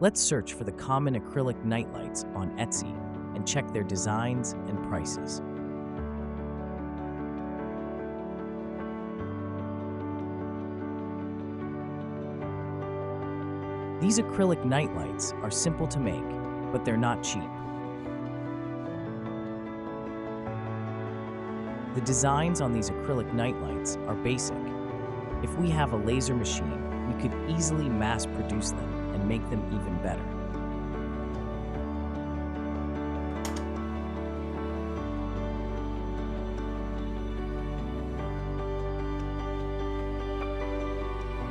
Let's search for the common acrylic night lights on Etsy and check their designs and prices. These acrylic night lights are simple to make, but they're not cheap. The designs on these acrylic night lights are basic. If we have a laser machine, we could easily mass produce them and make them even better.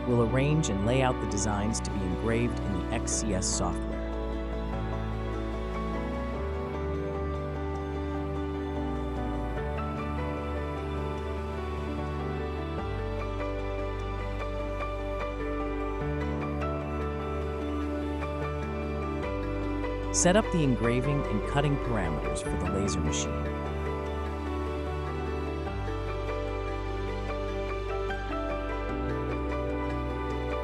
We'll arrange and lay out the designs to be engraved in the XCS software. Set up the engraving and cutting parameters for the laser machine.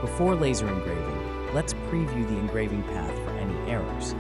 Before laser engraving, let's preview the engraving path for any errors.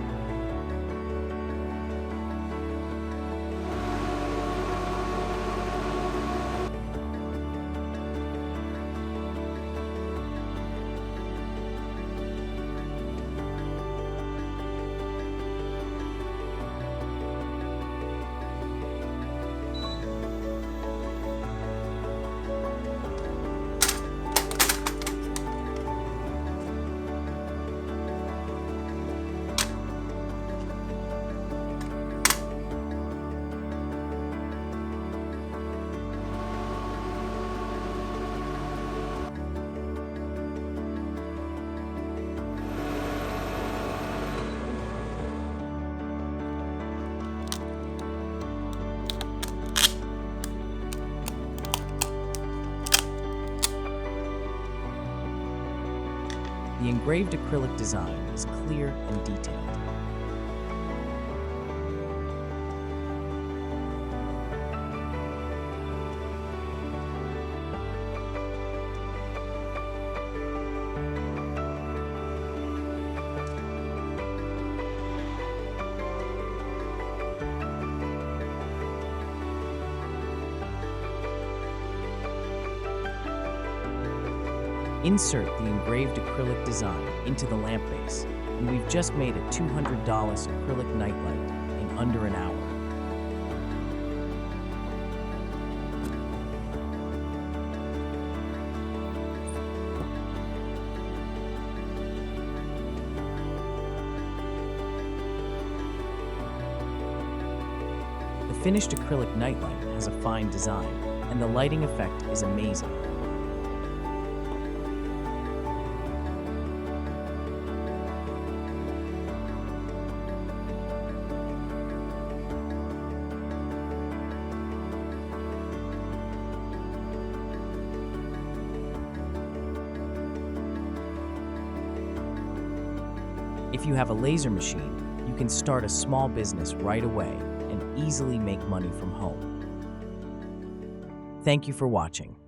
The engraved acrylic design is clear and detailed. Insert the engraved acrylic design into the lamp base, and we've just made a $200 acrylic night light in under an hour. The finished acrylic night light has a fine design, and the lighting effect is amazing. If you have a laser machine, you can start a small business right away and easily make money from home. Thank you for watching.